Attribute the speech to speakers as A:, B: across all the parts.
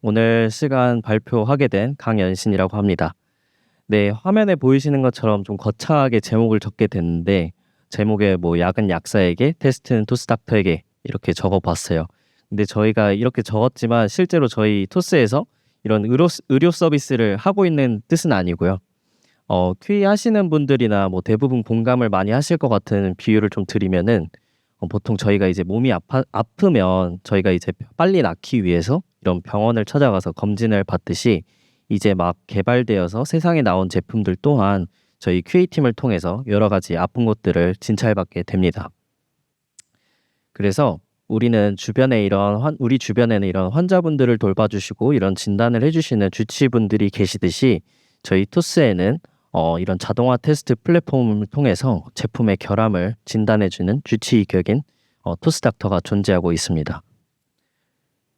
A: 오늘 시간 발표하게 된 강연신이라고 합니다. 네, 화면에 보이시는 것처럼 좀 거창하게 제목을 적게 됐는데 제목에 뭐 약은 약사에게, 테스트는 토스닥터에게 이렇게 적어봤어요. 근데 저희가 이렇게 적었지만 실제로 저희 토스에서 이런 의료 서비스를 하고 있는 뜻은 아니고요. QA 하시는 분들이나 뭐 대부분 공감을 많이 하실 것 같은 비유를 좀 드리면은 보통 저희가 이제 몸이 아프면 저희가 이제 빨리 낫기 위해서 이런 병원을 찾아가서 검진을 받듯이 이제 막 개발되어서 세상에 나온 제품들 또한 저희 QA팀을 통해서 여러 가지 아픈 곳들을 진찰받게 됩니다. 그래서 우리 주변에는 이런 환자분들을 돌봐주시고 이런 진단을 해주시는 주치의분들이 계시듯이 저희 토스에는 이런 자동화 테스트 플랫폼을 통해서 제품의 결함을 진단해주는 주치의 격인 토스닥터가 존재하고 있습니다.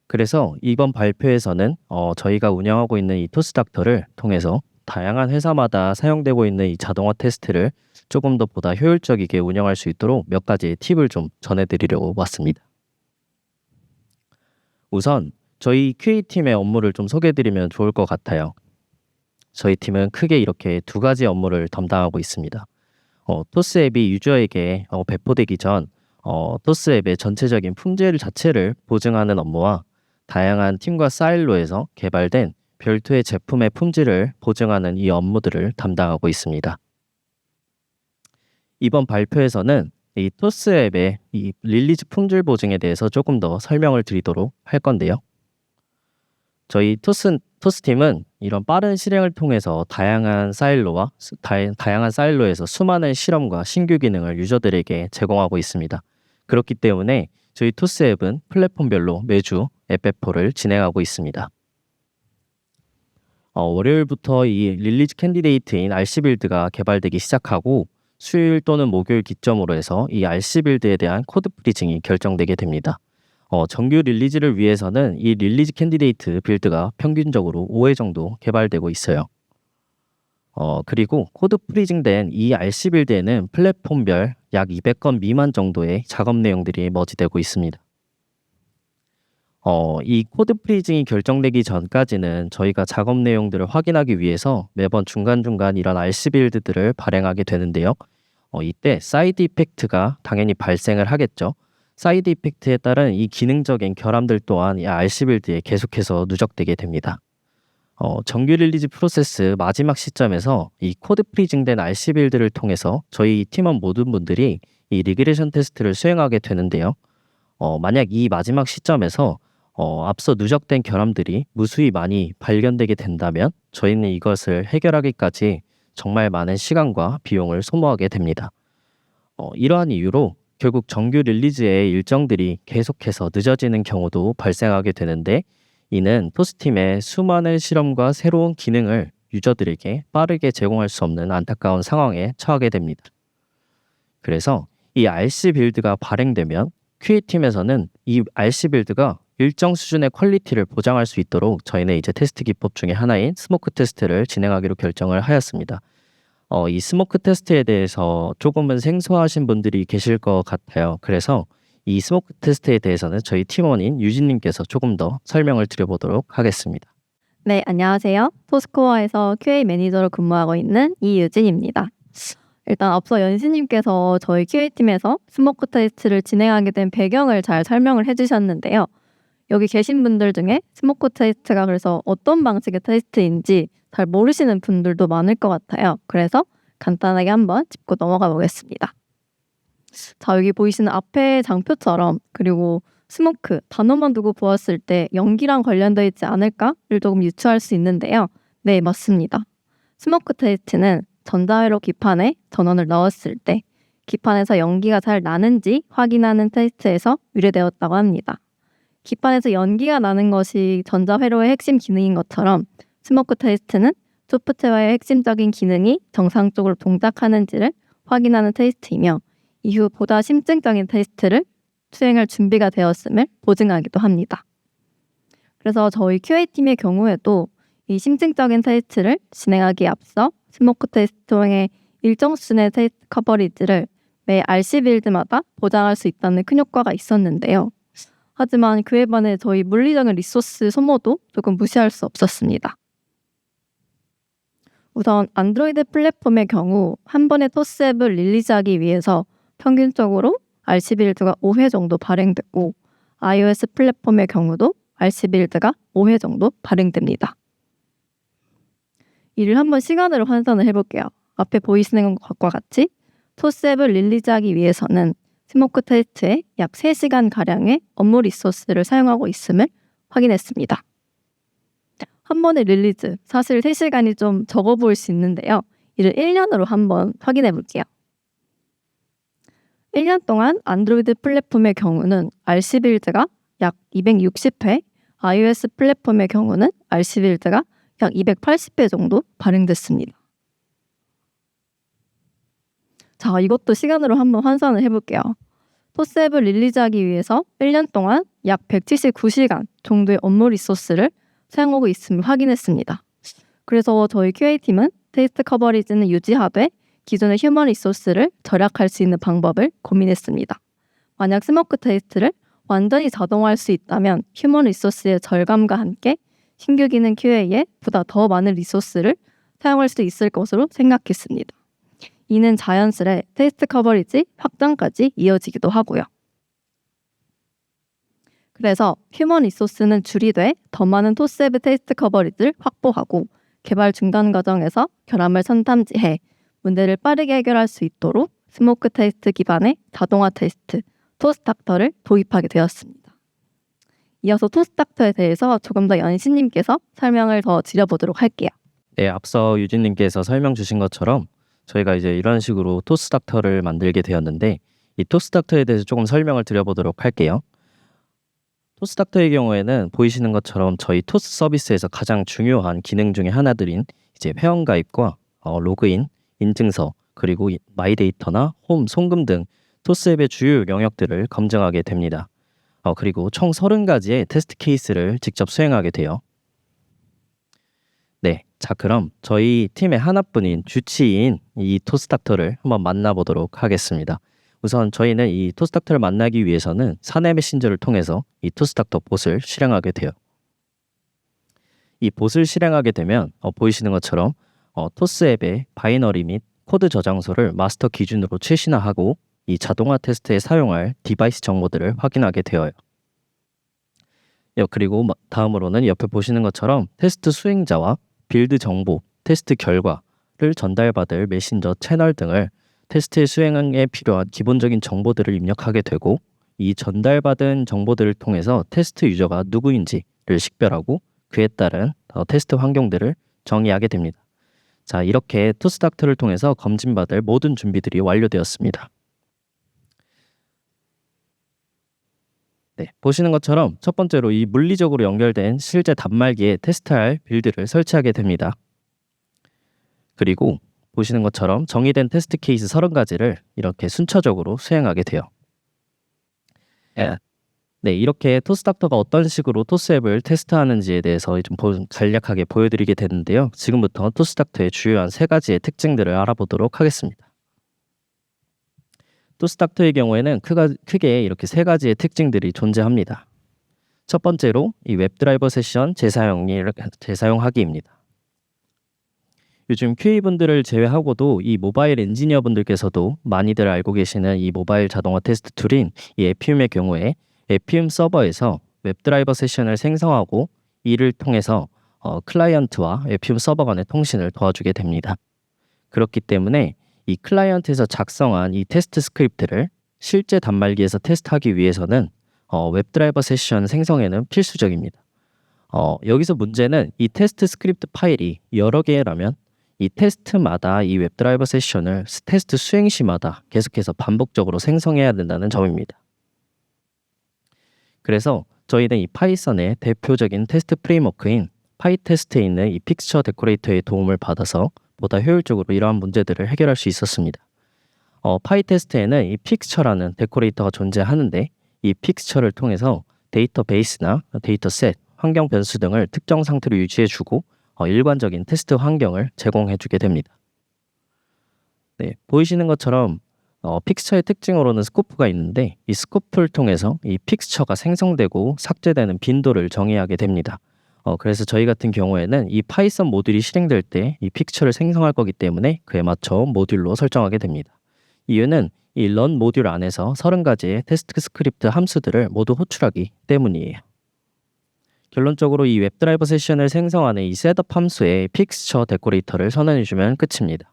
A: 그래서 이번 발표에서는 저희가 운영하고 있는 이 토스닥터를 통해서 다양한 회사마다 사용되고 있는 이 자동화 테스트를 조금 더 보다 효율적이게 운영할 수 있도록 몇 가지 팁을 좀 전해드리려고 왔습니다. 우선 저희 QA팀의 업무를 좀 소개해드리면 좋을 것 같아요. 저희 팀은 크게 이렇게 두 가지 업무를 담당하고 있습니다. 토스 앱이 유저에게 배포되기 전 토스 앱의 전체적인 품질 자체를 보증하는 업무와 다양한 팀과 사일로에서 개발된 별도의 제품의 품질을 보증하는 이 업무들을 담당하고 있습니다. 이번 발표에서는 이 토스 앱의 이 릴리즈 품질 보증에 대해서 조금 더 설명을 드리도록 할 건데요. 저희 토스팀은 이런 빠른 실행을 통해서 다양한 사일로에서 수많은 실험과 신규 기능을 유저들에게 제공하고 있습니다. 그렇기 때문에 저희 토스 앱은 플랫폼별로 매주 앱 배포를 진행하고 있습니다. 월요일부터 이 릴리즈 캔디데이트인 RC빌드가 개발되기 시작하고 수요일 또는 목요일 기점으로 해서 이 RC빌드에 대한 코드 프리징이 결정되게 됩니다. 정규 릴리즈를 위해서는 이 릴리즈 캔디데이트 빌드가 평균적으로 5회 정도 개발되고 있어요. 그리고 코드 프리징된 이 RC 빌드에는 플랫폼별 약 200건 미만 정도의 작업 내용들이 머지되고 있습니다. 이 코드 프리징이 결정되기 전까지는 저희가 작업 내용들을 확인하기 위해서 매번 중간중간 이런 RC 빌드들을 발행하게 되는데요. 이때 사이드 이펙트가 당연히 발생을 하겠죠. 사이드 이펙트에 따른 이 기능적인 결함들 또한 이 RC 빌드에 계속해서 누적되게 됩니다. 정규 릴리즈 프로세스 마지막 시점에서 이 코드 프리징된 RC 빌드를 통해서 저희 팀원 모든 분들이 이 리그레션 테스트를 수행하게 되는데요. 만약 이 마지막 시점에서 앞서 누적된 결함들이 무수히 많이 발견되게 된다면 저희는 이것을 해결하기까지 정말 많은 시간과 비용을 소모하게 됩니다. 이러한 이유로 결국 정규 릴리즈의 일정들이 계속해서 늦어지는 경우도 발생하게 되는데 이는 토스팀의 수많은 실험과 새로운 기능을 유저들에게 빠르게 제공할 수 없는 안타까운 상황에 처하게 됩니다. 그래서 이 RC 빌드가 발행되면 QA팀에서는 이 RC 빌드가 일정 수준의 퀄리티를 보장할 수 있도록 저희는 이제 테스트 기법 중에 하나인 스모크 테스트를 진행하기로 결정을 하였습니다. 이 스모크 테스트에 대해서 조금은 생소하신 분들이 계실 것 같아요. 그래서 이 스모크 테스트에 대해서는 저희 팀원인 유진님께서 조금 더 설명을 드려보도록 하겠습니다.
B: 네, 안녕하세요. 토스코어에서 QA 매니저로 근무하고 있는 이유진입니다. 일단 앞서 연신님께서 저희 QA팀에서 스모크 테스트를 진행하게 된 배경을 잘 설명을 해주셨는데요. 여기 계신 분들 중에 스모크 테스트가 그래서 어떤 방식의 테스트인지 잘 모르시는 분들도 많을 것 같아요. 그래서 간단하게 한번 짚고 넘어가 보겠습니다. 자, 여기 보이시는 앞에 장표처럼 그리고 스모크 단어만 두고 보았을 때 연기랑 관련되어 있지 않을까를 조금 유추할 수 있는데요. 네, 맞습니다. 스모크 테스트는 전자회로 기판에 전원을 넣었을 때 기판에서 연기가 잘 나는지 확인하는 테스트에서 유래되었다고 합니다. 기판에서 연기가 나는 것이 전자회로의 핵심 기능인 것처럼 스모크 테스트는 소프트웨어의 핵심적인 기능이 정상적으로 동작하는지를 확인하는 테스트이며 이후 보다 심층적인 테스트를 수행할 준비가 되었음을 보증하기도 합니다. 그래서 저희 QA팀의 경우에도 이 심층적인 테스트를 진행하기에 앞서 스모크 테스트 통해 일정 수준의 테스트 커버리지를 매 RC 빌드마다 보장할 수 있다는 큰 효과가 있었는데요. 하지만 그에 반해 저희 물리적인 리소스 소모도 조금 무시할 수 없었습니다. 우선 안드로이드 플랫폼의 경우 한 번의 토스 앱을 릴리즈하기 위해서 평균적으로 RC 빌드가 5회 정도 발행됐고, iOS 플랫폼의 경우도 RC 빌드가 5회 정도 발행됩니다. 이를 한번 시간으로換算을 해볼게요. 앞에 보이시는 것과 같이 토스 앱을 릴리즈하기 위해서는 스모크 테스트에 약 3시간가량의 업무 리소스를 사용하고 있음을 확인했습니다. 한 번의 릴리즈, 사실 3시간이 좀 적어 보일 수 있는데요. 이를 1년으로 한번 확인해 볼게요. 1년 동안 안드로이드 플랫폼의 경우는 RC 빌드가 약 260회, iOS 플랫폼의 경우는 RC 빌드가 약 280회 정도 발행됐습니다. 자, 이것도 시간으로 한번 환산을 해볼게요. 토스 앱을 릴리즈하기 위해서 1년 동안 약 179시간 정도의 업무 리소스를 사용하고 있음을 확인했습니다. 그래서 저희 QA팀은 테스트 커버리지는 유지하되 기존의 휴먼 리소스를 절약할 수 있는 방법을 고민했습니다. 만약 스모크 테스트를 완전히 자동화할 수 있다면 휴먼 리소스의 절감과 함께 신규 기능 QA에 보다 더 많은 리소스를 사용할 수 있을 것으로 생각했습니다. 이는 자연스레 테스트 커버리지 확장까지 이어지기도 하고요. 그래서 휴먼 리소스는 줄이되 더 많은 토스 앱 테스트 커버리지를 확보하고 개발 중단 과정에서 결함을 선탐지해 문제를 빠르게 해결할 수 있도록 스모크 테스트 기반의 자동화 테스트, 토스닥터를 도입하게 되었습니다. 이어서 토스닥터에 대해서 조금 더 연신님께서 설명을 더 드려보도록 할게요.
A: 네, 앞서 유진님께서 설명 주신 것처럼 저희가 이제 이런 식으로 토스닥터를 만들게 되었는데, 이 토스닥터에 대해서 조금 설명을 드려보도록 할게요. 토스닥터의 경우에는 보이시는 것처럼 저희 토스 서비스에서 가장 중요한 기능 중에 하나들인 이제 회원 가입과 로그인, 인증서, 그리고 마이 데이터나 홈, 송금 등 토스 앱의 주요 영역들을 검증하게 됩니다. 그리고 총 30가지의 테스트 케이스를 직접 수행하게 돼요. 네, 자 그럼 저희 팀의 하나뿐인 주치의인 이 토스닥터를 한번 만나보도록 하겠습니다. 우선 저희는 이 토스닥터를 만나기 위해서는 사내 메신저를 통해서 이 토스닥터 봇을 실행하게 돼요. 이 봇을 실행하게 되면 보이시는 것처럼 토스 앱의 바이너리 및 코드 저장소를 마스터 기준으로 최신화하고 이 자동화 테스트에 사용할 디바이스 정보들을 확인하게 되어요. 그리고 다음으로는 옆에 보시는 것처럼 테스트 수행자와 빌드 정보, 테스트 결과를 전달받을 메신저 채널 등을 테스트 수행에 필요한 기본적인 정보들을 입력하게 되고, 이 전달받은 정보들을 통해서 테스트 유저가 누구인지를 식별하고 그에 따른 테스트 환경들을 정의하게 됩니다. 자, 이렇게 토스닥터를 통해서 검진받을 모든 준비들이 완료되었습니다. 네, 보시는 것처럼 첫 번째로 이 물리적으로 연결된 실제 단말기에 테스트할 빌드를 설치하게 됩니다. 그리고 보시는 것처럼 정의된 테스트 케이스 30가지를 이렇게 순차적으로 수행하게 돼요. 네, 이렇게 토스닥터가 어떤 식으로 토스 앱을 테스트하는지에 대해서 좀 간략하게 보여드리게 되는데요. 지금부터 토스닥터의 주요한 3가지의 특징들을 알아보도록 하겠습니다. 토스닥터의 경우에는 크게 이렇게 3가지의 특징들이 존재합니다. 첫 번째로 이 웹드라이버 세션 재사용하기입니다. 요즘 QA분들을 제외하고도 이 모바일 엔지니어 분들께서도 많이들 알고 계시는 이 모바일 자동화 테스트 툴인 이 애피움의 경우에 애피움 서버에서 웹드라이버 세션을 생성하고 이를 통해서 클라이언트와 애피움 서버 간의 통신을 도와주게 됩니다. 그렇기 때문에 이 클라이언트에서 작성한 이 테스트 스크립트를 실제 단말기에서 테스트하기 위해서는 웹드라이버 세션 생성에는 필수적입니다. 여기서 문제는 이 테스트 스크립트 파일이 여러 개라면 이 테스트마다 이 웹드라이버 세션을 테스트 수행 시마다 계속해서 반복적으로 생성해야 된다는 점입니다. 그래서 저희는 이 파이썬의 대표적인 테스트 프레임워크인 파이테스트에 있는 이 픽스처 데코레이터의 도움을 받아서 보다 효율적으로 이러한 문제들을 해결할 수 있었습니다. 파이테스트에는 이 픽스처라는 데코레이터가 존재하는데, 이 픽스처를 통해서 데이터베이스나 데이터셋, 환경 변수 등을 특정 상태로 유지해주고 일관적인 테스트 환경을 제공해주게 됩니다. 네, 보이시는 것처럼 픽스처의 특징으로는 스코프가 있는데 이 스코프를 통해서 이 픽스처가 생성되고 삭제되는 빈도를 정의하게 됩니다. 그래서 저희 같은 경우에는 이 파이썬 모듈이 실행될 때 이 픽스처를 생성할 거기 때문에 그에 맞춰 모듈로 설정하게 됩니다. 이유는 이 run 모듈 안에서 30가지의 테스트 스크립트 함수들을 모두 호출하기 때문이에요. 결론적으로 이 웹드라이버 세션을 생성하는 이 셋업 함수에 픽스처 데코레이터를 선언해주면 끝입니다.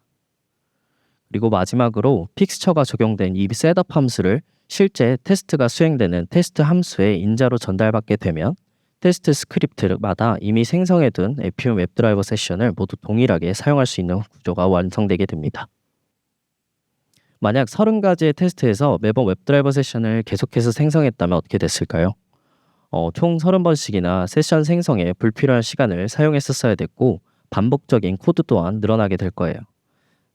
A: 그리고 마지막으로 픽스처가 적용된 이 셋업 함수를 실제 테스트가 수행되는 테스트 함수에 인자로 전달받게 되면 테스트 스크립트마다 이미 생성해둔 애플 웹드라이버 세션을 모두 동일하게 사용할 수 있는 구조가 완성되게 됩니다. 만약 30가지의 테스트에서 매번 웹드라이버 세션을 계속해서 생성했다면 어떻게 됐을까요? 총 30번씩이나 세션 생성에 불필요한 시간을 사용했었어야 됐고 반복적인 코드 또한 늘어나게 될 거예요.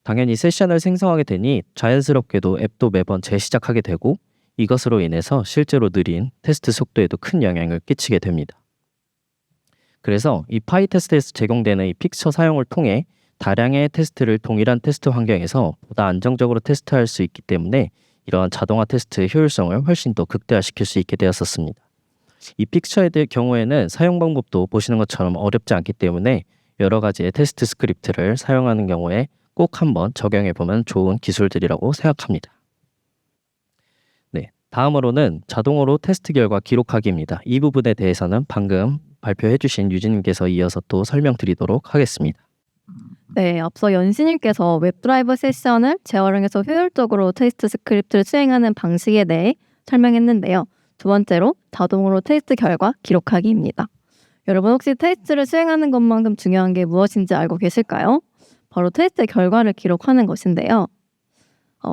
A: 당연히 세션을 생성하게 되니 자연스럽게도 앱도 매번 재시작하게 되고 이것으로 인해서 실제로 느린 테스트 속도에도 큰 영향을 끼치게 됩니다. 그래서 이 파이테스트에서 제공되는 이 픽처 사용을 통해 다량의 테스트를 동일한 테스트 환경에서 보다 안정적으로 테스트할 수 있기 때문에 이러한 자동화 테스트의 효율성을 훨씬 더 극대화시킬 수 있게 되었었습니다. 이 픽처의 경우에는 사용 방법도 보시는 것처럼 어렵지 않기 때문에 여러 가지의 테스트 스크립트를 사용하는 경우에 꼭 한번 적용해보면 좋은 기술들이라고 생각합니다. 네, 다음으로는 자동으로 테스트 결과 기록하기입니다. 이 부분에 대해서는 방금 발표해주신 유진님께서 이어서 또 설명드리도록 하겠습니다.
B: 네, 앞서 연신님께서 웹드라이버 세션을 재활용해서 효율적으로 테스트 스크립트를 수행하는 방식에 대해 설명했는데요. 두 번째로 자동으로 테스트 결과 기록하기입니다. 여러분 혹시 테스트를 수행하는 것만큼 중요한 게 무엇인지 알고 계실까요? 바로 테스트 결과를 기록하는 것인데요.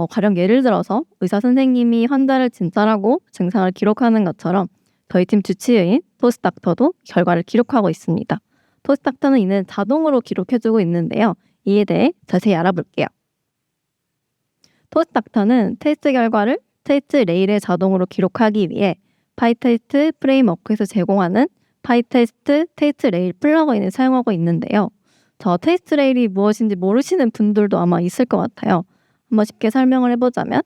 B: 가령 예를 들어서 의사 선생님이 환자를 진찰하고 증상을 기록하는 것처럼 저희 팀 주치의인 토스닥터도 결과를 기록하고 있습니다. 토스닥터는 이는 자동으로 기록해주고 있는데요. 이에 대해 자세히 알아볼게요. 토스닥터는 테스트 결과를 테스트 레일에 자동으로 기록하기 위해 파이테스트 프레임워크에서 제공하는 파이테스트 테스트 레일 플러그인을 사용하고 있는데요. 저 테스트 레일이 무엇인지 모르시는 분들도 아마 있을 것 같아요. 한번 쉽게 설명을 해보자면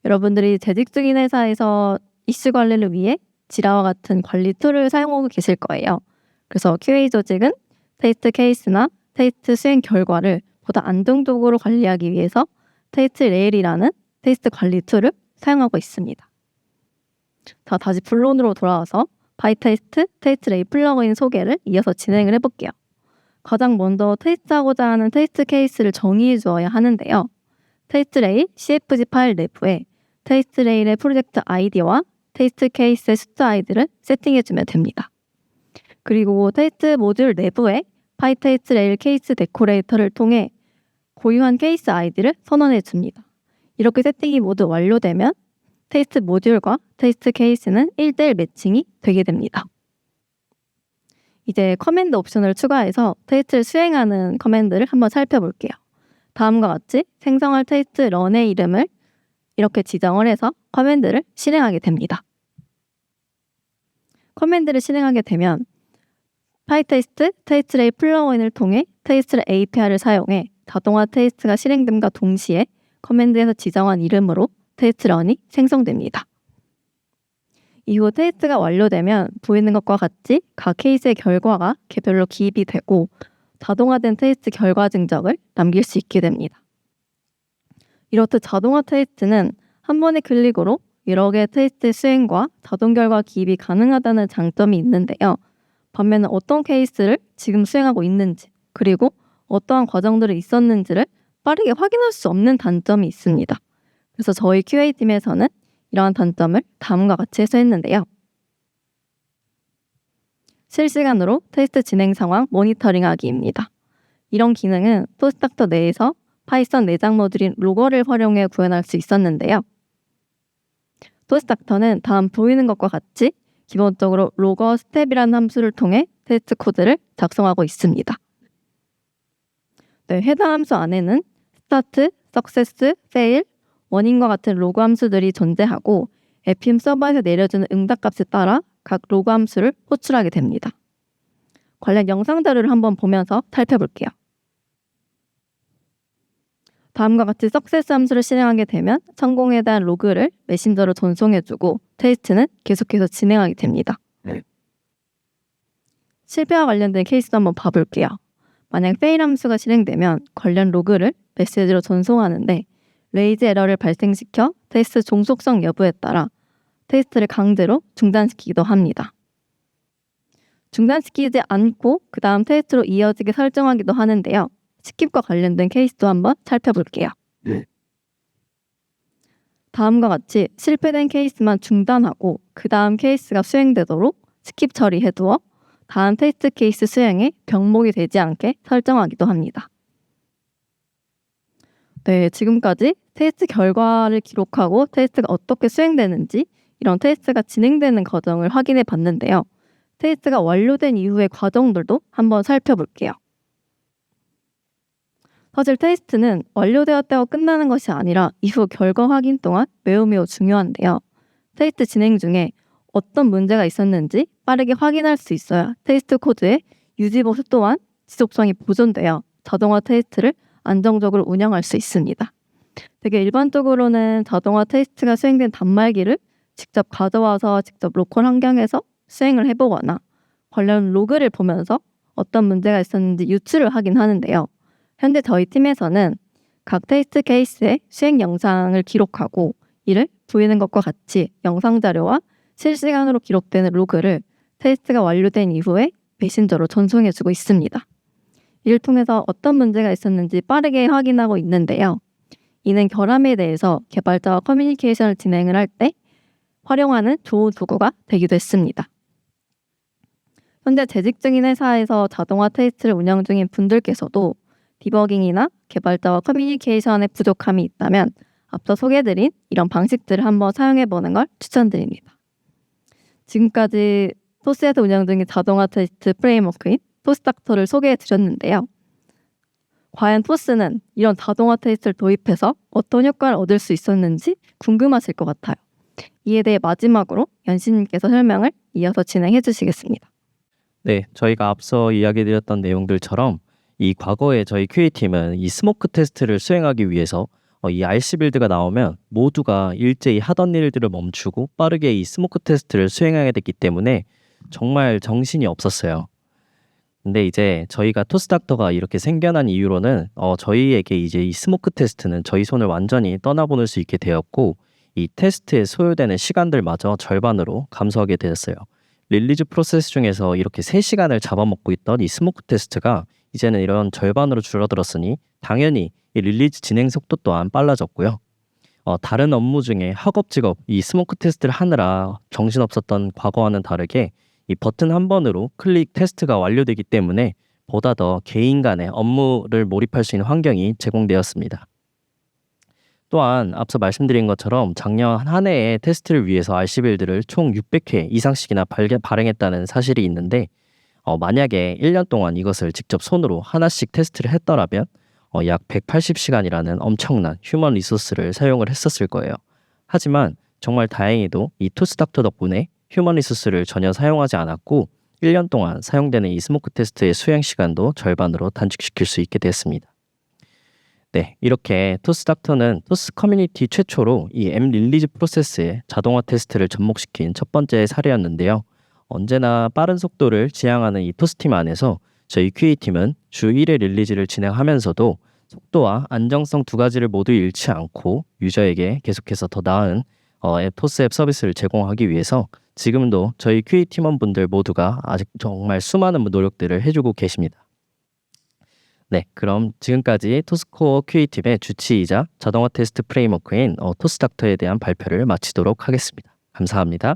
B: 여러분들이 재직 중인 회사에서 이슈 관리를 위해 지라와 같은 관리 툴을 사용하고 계실 거예요. 그래서 QA 조직은 테스트 케이스나 테스트 수행 결과를 보다 안정적으로 관리하기 위해서 테스트 레일이라는 테스트 관리 툴을 사용하고 있습니다. 자, 다시 본론으로 돌아와서 파이테스트 테스트 레일 플러그인 소개를 이어서 진행을 해볼게요. 가장 먼저 테스트하고자 하는 테스트 케이스를 정의해 주어야 하는데요. 테스트 레일 CFG 파일 내부에 테스트 레일의 프로젝트 아이디와 테스트 케이스의 숫자 아이디를 세팅해주면 됩니다. 그리고 테스트 모듈 내부에 파이테스트 레일 케이스 데코레이터를 통해 고유한 케이스 아이디를 선언해 줍니다. 이렇게 세팅이 모두 완료되면 테스트 모듈과 테스트 케이스는 1:1 매칭이 되게 됩니다. 이제 커맨드 옵션을 추가해서 테스트를 수행하는 커맨드를 한번 살펴볼게요. 다음과 같이 생성할 테스트 런의 이름을 이렇게 지정을 해서 커맨드를 실행하게 됩니다. 커맨드를 실행하게 되면 파이테스트 테스트 레일 플러그인을 통해 테스트 API를 사용해 자동화 테스트가 실행됨과 동시에 커맨드에서 지정한 이름으로 테스트 런이 생성됩니다. 이후 테스트가 완료되면 보이는 것과 같이 각 케이스의 결과가 개별로 기입이 되고 자동화된 테스트 결과 증적을 남길 수 있게 됩니다. 이렇듯 자동화 테스트는 한 번의 클릭으로 여러 개의 테스트 수행과 자동 결과 기입이 가능하다는 장점이 있는데요. 반면에 어떤 케이스를 지금 수행하고 있는지 그리고 어떠한 과정들이 있었는지를 빠르게 확인할 수 없는 단점이 있습니다. 그래서 저희 QA팀에서는 이러한 단점을 다음과 같이 해소했는데요. 실시간으로 테스트 진행 상황 모니터링하기입니다. 이런 기능은 토스닥터 내에서 파이썬 내장 모듈인 로거를 활용해 구현할 수 있었는데요. 토스닥터는 다음 보이는 것과 같이 기본적으로 로거 스텝이라는 함수를 통해 테스트 코드를 작성하고 있습니다. 네, 해당 함수 안에는 스타트, 석세스, 페일, 원인과 같은 로그 함수들이 존재하고 에피움 서버에서 내려주는 응답값에 따라 각 로그 함수를 호출하게 됩니다. 관련 영상 자료를 한번 보면서 살펴볼게요. 다음과 같이 석세스 함수를 실행하게 되면 성공에 대한 로그를 메신저로 전송해주고 테스트는 계속해서 진행하게 됩니다. 실패와 관련된 케이스도 한번 봐볼게요. 만약 fail 함수가 실행되면 관련 로그를 메시지로 전송하는데 레이즈 에러를 발생시켜 테스트 종속성 여부에 따라 테스트를 강제로 중단시키기도 합니다. 중단시키지 않고 그 다음 테스트로 이어지게 설정하기도 하는데요. 스킵과 관련된 케이스도 한번 살펴볼게요. 다음과 같이 실패된 케이스만 중단하고 그 다음 케이스가 수행되도록 스킵 처리해두어 다음 테스트 케이스 수행에 병목이 되지 않게 설정하기도 합니다. 네, 지금까지 테스트 결과를 기록하고 테스트가 어떻게 수행되는지 이런 테스트가 진행되는 과정을 확인해 봤는데요. 테스트가 완료된 이후의 과정들도 한번 살펴볼게요. 사실 테스트는 완료되었다고 끝나는 것이 아니라 이후 결과 확인 동안 매우 중요한데요. 테스트 진행 중에 어떤 문제가 있었는지 빠르게 확인할 수 있어야 테스트 코드의 유지보수 또한 지속성이 보존되어 자동화 테스트를 안정적으로 운영할 수 있습니다. 되게 일반적으로는 자동화 테스트가 수행된 단말기를 직접 가져와서 직접 로컬 환경에서 수행을 해보거나 관련 로그를 보면서 어떤 문제가 있었는지 유추를 하긴 하는데요. 현재 저희 팀에서는 각 테스트 케이스의 수행 영상을 기록하고 이를 보이는 것과 같이 영상 자료와 실시간으로 기록되는 로그를 테스트가 완료된 이후에 메신저로 전송해주고 있습니다. 이를 통해서 어떤 문제가 있었는지 빠르게 확인하고 있는데요. 이는 결함에 대해서 개발자와 커뮤니케이션을 진행을 할 때 활용하는 좋은 도구가 되기도 했습니다. 현재 재직 중인 회사에서 자동화 테스트를 운영 중인 분들께서도 디버깅이나 개발자와 커뮤니케이션에 부족함이 있다면 앞서 소개해드린 이런 방식들을 한번 사용해보는 걸 추천드립니다. 지금까지 토스에서 운영 중인 자동화 테스트 프레임워크인 토스닥터를 소개해드렸는데요. 과연 토스는 이런 자동화 테스트를 도입해서 어떤 효과를 얻을 수 있었는지 궁금하실 것 같아요. 이에 대해 마지막으로 연신님께서 설명을 이어서 진행해 주시겠습니다.
A: 네, 저희가 앞서 이야기드렸던 내용들처럼 이 과거에 저희 QA팀은 이 스모크 테스트를 수행하기 위해서 이 RC 빌드가 나오면 모두가 일제히 하던 일들을 멈추고 빠르게 이 스모크 테스트를 수행하게 됐기 때문에 정말 정신이 없었어요. 근데 이제 저희가 토스닥터가 이렇게 생겨난 이유로는 저희에게 이제 이 스모크 테스트는 저희 손을 완전히 떠나보낼 수 있게 되었고 이 테스트에 소요되는 시간들마저 절반으로 감소하게 되었어요. 릴리즈 프로세스 중에서 이렇게 3시간을 잡아먹고 있던 이 스모크 테스트가 이제는 이런 절반으로 줄어들었으니 당연히 이 릴리즈 진행 속도 또한 빨라졌고요. 다른 업무 중에 학업직업 이 스모크 테스트를 하느라 정신없었던 과거와는 다르게 이 버튼 한 번으로 클릭 테스트가 완료되기 때문에 보다 더 개인 간의 업무를 몰입할 수 있는 환경이 제공되었습니다. 또한 앞서 말씀드린 것처럼 작년 한 해의 테스트를 위해서 RC 빌드를 총 600회 이상씩이나 발행했다는 사실이 있는데 만약에 1년 동안 이것을 직접 손으로 하나씩 테스트를 했더라면 약 180시간이라는 엄청난 휴먼 리소스를 사용을 했었을 거예요. 하지만 정말 다행히도 이 토스닥터 덕분에 휴먼 리소스를 전혀 사용하지 않았고 1년 동안 사용되는 이 스모크 테스트의 수행 시간도 절반으로 단축시킬 수 있게 됐습니다. 네, 이렇게 토스닥터는 토스 커뮤니티 최초로 이 M 릴리즈 프로세스에 자동화 테스트를 접목시킨 첫 번째 사례였는데요. 언제나 빠른 속도를 지향하는 이 토스팀 안에서 저희 QA팀은 주 1회 릴리즈를 진행하면서도 속도와 안정성 두 가지를 모두 잃지 않고 유저에게 계속해서 더 나은 토스 앱 서비스를 제공하기 위해서 지금도 저희 QA 팀원분들 모두가 아직 정말 수많은 노력들을 해주고 계십니다. 네, 그럼 지금까지 토스코어 QA팀의 주치이자 자동화 테스트 프레임워크인 토스닥터에 대한 발표를 마치도록 하겠습니다. 감사합니다.